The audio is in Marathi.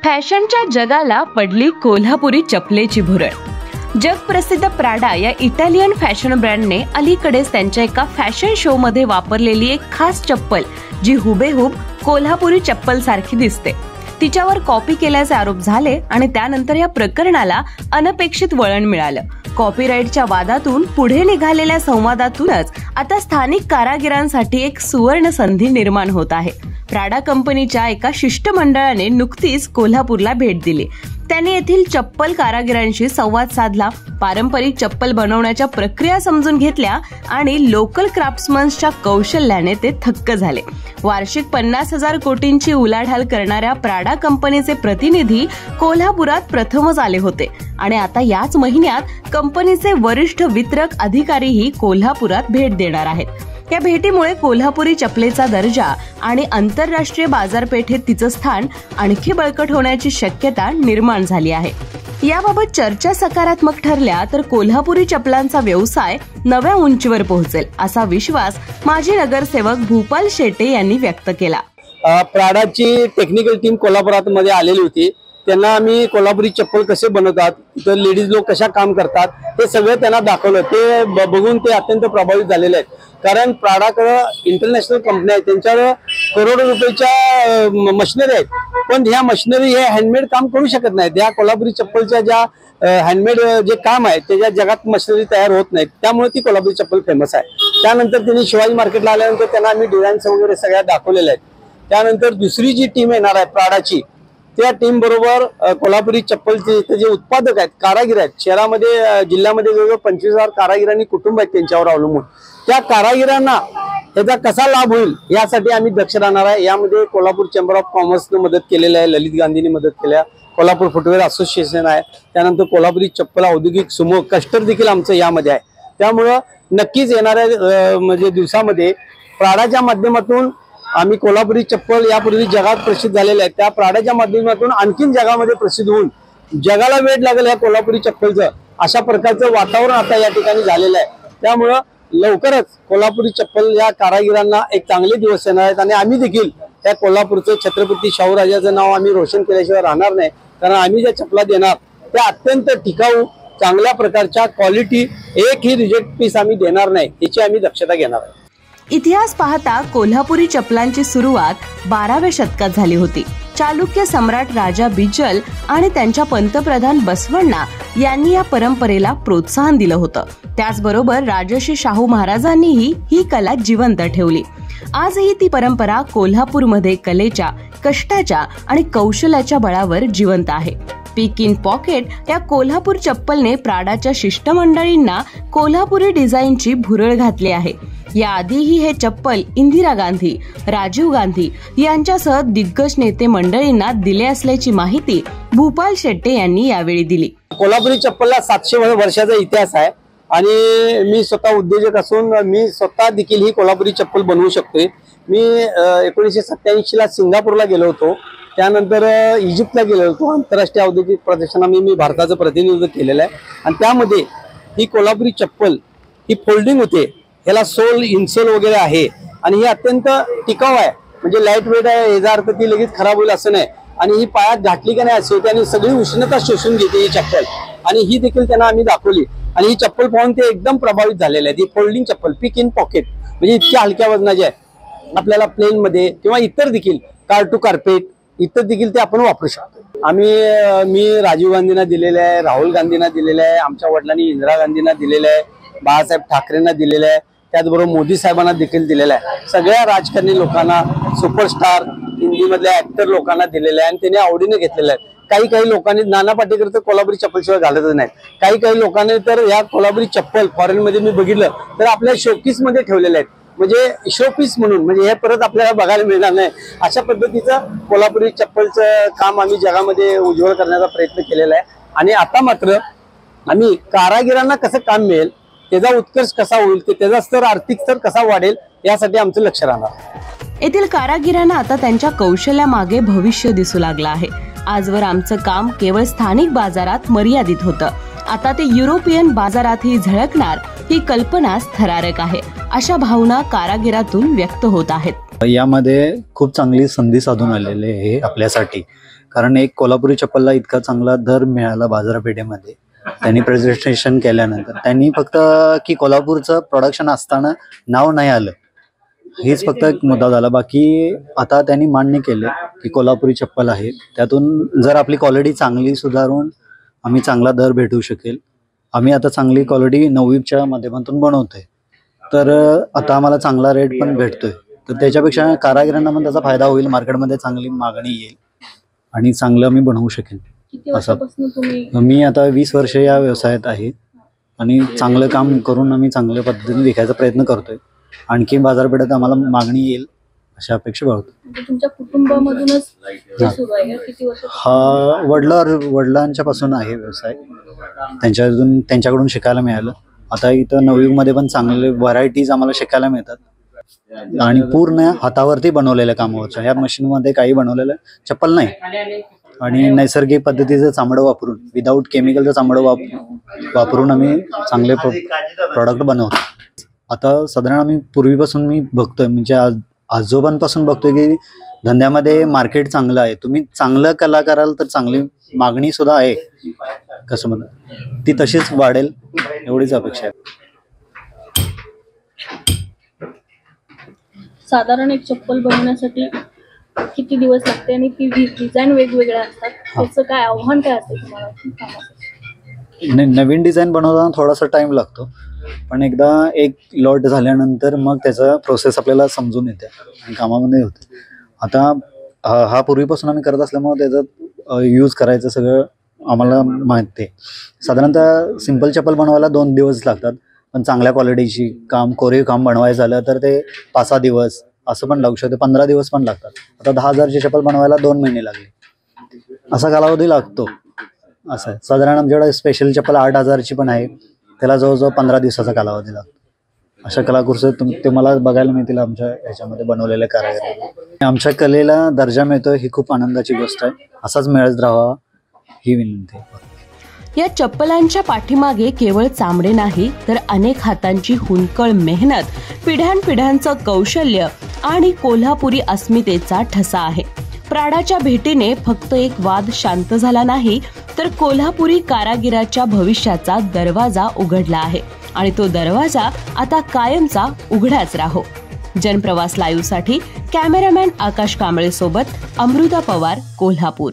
फॅशनच्या जगाला पडली कोल्हापुरी चपलेची भुरळ। जगप्रसिद्ध प्राडा या इटालियन फॅशन ब्रँडने अलीकडेच त्यांच्या एका फॅशन शो मध्ये वापरलेली एक खास चप्पल, जी हुबेहूब कोल्हापुरी चप्पल सारखी दिसते, तिच्यावर कॉपी केल्याचे आरोप झाले आणि त्यानंतर या प्रकरणाला अनपेक्षित वळण मिळालं। कॉपीराईटच्या वादातून पुढे निघालेल्या संवादातूनच आता स्थानिक कारागिरांसाठी एक सुवर्ण संधी निर्माण होत आहे। प्राडा कंपनीच्या एका शिष्टमंडळाने नुकतीच कोल्हापूरला भेट दिली। त्यांनी येथील चप्पल कारागिरांशी संवाद साधला, पारंपरिक चप्पल बनवण्याच्या प्रक्रिया समजून घेतल्या आणि लोकल क्राफ्ट्समन्सच्या कौशल्याने ते थक्क झाले। वार्षिक 50,000 कोटींची उलाढाल करणाऱ्या प्राडा कंपनीचे प्रतिनिधी कोल्हापुरात प्रथमच आले होते आणि आता याच महिन्यात कंपनीचे वरिष्ठ वितरक अधिकारीही कोल्हापुरात भेट देणार आहेत। या भेटीमुळे कोल्हापुरी चपलेचा दर्जा आणि आंतरराष्ट्रीय बाजारपेठेत तिचं स्थान आणखी बळकट होण्याची शक्यता निर्माण झाली आहे। याबाबत चर्चा सकारात्मक ठरल्या तर कोल्हापुरी चपलांचा व्यवसाय नव्या उंचीवर पोहोचेल, असा विश्वास माजी नगरसेवक भूपाल शेटे यांनी व्यक्त केला। प्राडाची टेक्निकल टीम कोल्हापुरात मध्ये आलेली होती। त्यांना आम्ही कोल्हापुरी चप्पल कसे बनवतात, तर लेडीज लोक कशा काम करतात हे सगळं त्यांना दाखवलं। ते बघून ते अत्यंत प्रभावित झालेले आहेत, कारण प्राडाकडे इंटरनॅशनल कंपन्या आहेत, त्यांच्यावर करोडो रुपयाच्या मशिनरी आहेत, पण ह्या मशिनरी हे हँडमेड काम करू शकत नाहीत। या कोल्हापुरी चप्पलच्या ज्या हँडमेड जे काम आहे त्याच्या जगात मशिनरी तयार होत नाहीत, त्यामुळे ती कोल्हापुरी चप्पल फेमस आहे। त्यानंतर त्यांनी शिवाजी मार्केटला आल्यानंतर त्यांना आम्ही डिझाईन्स वगैरे सगळ्या दाखवलेल्या आहेत। त्यानंतर दुसरी जी टीम येणार आहे प्राडाची, त्या टीम बरोबर कोल्हापुरी चप्पलचे इथे जे उत्पादक आहेत, कारागीर आहेत, शहरामध्ये जिल्ह्यामध्ये जवळजवळ 25,000 कारागिरांनी कुटुंब आहेत त्यांच्यावर अवलंबून, त्या कारागिरांना त्याचा कसा लाभ होईल यासाठी आम्ही दक्ष राहणार आहे। यामध्ये कोल्हापूर चेंबर ऑफ कॉमर्सने मदत केलेली आहे, ललित गांधींनी मदत केल्या, कोल्हापूर फुटवेअर असोसिएशन आहे, त्यानंतर कोल्हापुरी चप्पल औद्योगिक समूह कस्टर देखील आमचं यामध्ये आहे। त्यामुळं नक्कीच येणाऱ्या म्हणजे दिवसामध्ये प्राडाच्या माध्यमातून आम्ही कोल्हापुरी चप्पल यापूर्वी जगात प्रसिद्ध झालेले आहेत, त्या प्राडाच्या माध्यमातून आणखीन जगामध्ये प्रसिद्ध होऊन जगाला वेड लागेल या कोल्हापुरी चप्पलचं, अशा प्रकारचं वातावरण आता या ठिकाणी झालेलं आहे। त्यामुळं लवकरच कोल्हापुरी चप्पल या कारागिरांना एक चांगले दिवस येणार आहेत आणि आम्ही देखील त्या कोल्हापूरचं छत्रपती शाहूराजाचं नाव आम्ही रोशन केल्याशिवाय राहणार नाही, कारण आम्ही ज्या चपला देणार त्या अत्यंत टिकाऊ, चांगल्या प्रकारच्या क्वालिटी, एकही रिजेक्ट पीस आम्ही देणार नाही, याची आम्ही दक्षता घेणार आहे। इतिहास पाहता कोल्हापुरी चपलांची सुरुवात 12व्या शतकात झाली होती। चालुक्य सम्राट राजा बिज्जल आणि त्यांच्या पंतप्रधान बसवण्णा यांनी या परंपरेला प्रोत्साहन दिलं होतं। त्याचबरोबर राजर्षी शाहू महाराजांनीही ही कला जिवंत ठेवली। आजही ती परंपरा कोल्हापूरमध्ये कलेच्या, कष्टाच्या आणि कौशल्याच्या बळावर जिवंत आहे। पिक इन पॉकेट या कोल्हापूर चप्पलने प्राडाच्या शिष्टमंडळींना कोल्हापुरी डिझाईनची भुरळ घातली आहे। याआधीही हे चप्पल इंदिरा गांधी, राजीव गांधी यांच्यासह दिग्गज नेते मंडळींना दिले असल्याची माहिती भूपाल शेट्टे यांनी यावेळी दिली। कोल्हापुरी चप्पलला 700 वर्षाचा इतिहास आहे आणि मी स्वतः उद्योजक असून मी स्वतः देखील ही कोल्हापुरी चप्पल बनवू शकतोय। मी 1987 ला सिंगापूरला गेलो होतो, त्यानंतर इजिप्तला गेलो होतो। आंतरराष्ट्रीय औद्योगिक प्रदर्शनामध्ये मी भारताचं प्रतिनिधित्व केलेलं आहे आणि त्यामध्ये ही कोल्हापुरी चप्पल ही फोल्डिंग होते, ह्याला सोल, इनसोल वगैरे आहे आणि ही अत्यंत टिकाऊ आहे, म्हणजे लाईट वेट आहे, याचा अर्थ ती लगेच खराब होईल असं नाही आणि ही पायात घातली का नाही असे होते आणि सगळी उष्णता शोषून घेते ही चप्पल, आणि ही देखील त्यांना आम्ही दाखवली आणि ही चप्पल पाहून ते एकदम प्रभावित झालेले आहेत। ही फोल्डिंग चप्पल, पिक इन पॉकेट, म्हणजे इतक्या हलक्या वजनाची आहे, आपल्याला प्लेन मध्ये किंवा इतर देखील कार टू कार्पेट इतर देखील ते आपण वापरू शकतो। मी राजीव गांधींना दिलेलं आहे, राहुल गांधींना दिलेलं आहे, आमच्या वडिलांनी इंदिरा गांधींना दिलेलं आहे, बाळासाहेब ठाकरेंना दिलेलं आहे, त्याचबरोबर मोदी साहेबांना देखील दिलेलं आहे। सगळ्या राजकारणी लोकांना, सुपरस्टार हिंदीमधल्या ऍक्टर लोकांना दिलेलं आहे आणि त्यांनी आवडीने घेतलेलं आहे। काही लोकांनी, नाना पाटेकर तर कोल्हापुरी चप्पलशिवाय घालतच नाहीत, काही लोकांनी तर या कोल्हापुरी चप्पल फॉरेन मध्ये मी बघितलं तर आपल्या शोपीस मध्ये ठेवलेले आहेत, म्हणजे शोपीस म्हणून, म्हणजे हे परत आपल्याला बघायला मिळणार नाही, अशा पद्धतीचं कोल्हापुरी चप्पलचं काम आम्ही जगामध्ये उज्ज्वल करण्याचा प्रयत्न केलेला आहे। आणि आता मात्र आम्ही कारागिरांना कसं काम मिळेल, त्याचा उत्कर्ष कसा होईल, त्याचा स्तर, आर्थिक स्तर कसा वाढेल, यासाठी आमचं लक्ष राहणार। येथील कारागिरांना आता त्यांच्या कौशल्यामागे भविष्य दिसू लागलं आहे। आजवर आमचं काम केवळ स्थानिक बाजारात मर्यादित होतं, आता ते युरोपियन बाजारातही झळकणार ही कल्पनाच थरारक आहे, अशा भावना कारागिरातून व्यक्त होत आहेत। यामध्ये खूप चांगली संधी साधून आलेली आहे आपल्यासाठी, कारण एक कोल्हापुरी चप्पलला इतका चांगला दर मिळाला बाजारपेठेमध्ये त्यांनी प्रेझेंटेशन केल्यानंतर. त्यांनी फक्त की कोल्हापूरचं प्रोडक्शन असताना नाव नाही आलं हेच फक्त एक मुद्दा झाला. बाकी आता त्यांनी मान्य केले की कोल्हापुरी चप्पल आहे, त्यातून जर आपली क्वालिटी चांगली सुधारून आम्ही चांगला दर भेटू शकेल. आम्ही आता चांगली क्वालिटी 9वीच्या माध्यमातून बनवतोय, तर आता आम्हाला चांगला रेट पण भेटतोय. तर त्याच्यापेक्षा कारागिरांना पण त्याचा फायदा होईल, मार्केटमध्ये चांगली मागणी येईल आणि चांगलं मी बनवू शकेन. असं मी आता 20 वर्ष या व्यवसायात आहे आणि चांगलं काम करून आम्ही चांगल्या पद्धतीने विकायचा प्रयत्न करतोय. आणखी बाजारपेठेत आम्हाला मागणी येईल अशा अपेक्षा बाळगतो. तुमच्या कुटुंबामधूनच सुरू आहे किती वर्ष? हा वडिलांच्या पासून आहे व्यवसाय, त्यांच्याकडून शिकायला मिळालं. आता इथं 9वीमध्ये पण चांगले व्हरायटीज आम्हाला शिकायला मिळतात आणि पूर्ण हातावरती बनवलेल्या कामावरच्या. ह्या मशीनमध्ये काही बनवलेलं चप्पल नाही आणि नैसर्गिक पद्धतीचं चामडं वापरून, विदाऊट केमिकलचं चामडं वापरून आम्ही चांगले प्रॉडक्ट बनवतो. आता साधारण आम्ही पूर्वीपासून मी बघतोय, म्हणजे आजोबांपासून बघतोय की धंद्यामध्ये मार्केट चांगलं आहे. तुम्ही चांगलं कला कराल तर चांगली मागणी सुद्धा आहे कस्टमर, ती तशीच वाढेल एवढीच अपेक्षा आहे. साधारण एक चप्पल बनवण्यासाठी किती दिवस लागते आणि ती डिझाईन वेगवेगळ्या असतात, त्याचं काय आव्हान काय असते तुम्हाला? नवीन डिझाईन बनवताना थोडासा टाइम लागतो, पण एकदा एक लॉट झाल्यानंतर मग त्याचा प्रोसेस आपल्याला समजून येते आणि कामामध्ये होते. आता हा पूर्वीपासून आम्ही करत असल्यामुळे त्याचा यूज करायचं सगळं आम्हाला माहिती आहे. साधारणतः सिंपल चप्पल बनवायला 2 दिवस लागतात, पण चांगल्या क्वालिटीची कोरीव काम बनवायचं झालं तर ते 5-6 दिवस असं पण लागू शकते, 15 दिवस पण लागतात. आता 10,000ची चप्पल बनवायला 2 महिने लागले, असा कालावधी लागतो. असं आहे. साधारण आमच्याकडे स्पेशल चप्पल 8,000ची पण आहे, त्याला जवळजवळ 15 दिवसाचा कालावधी लागतो. अशा कलाकृती ते मला बघायला मिळतील आमच्या ह्याच्यामध्ये बनवलेल्या कारागिरांना. आमच्या कलेला दर्जा मिळतोय ही खूप आनंदाची गोष्ट आहे. असाच मिळत राहावा ही विनंती आहे. या चप्पलांच्या पाठीमागे केवळ चामडे नाही तर अनेक हातांची हुनकळ मेहनत, पिढ्यानपिढ्यांचं कौशल्य आणि कोल्हापुरी अस्मितेचा ठसा आहे. प्राडाच्या भेटीने फक्त एक वाद शांत झाला नाही, तर कोल्हापुरी कारागिराच्या भविष्याचा दरवाजा उघडला आहे आणि तो दरवाजा आता कायमचा उघडाच राहो. जनप्रवास लाईव्हसाठी कॅमेरामॅन आकाश कांबळे सोबत अमृता पवार, कोल्हापूर.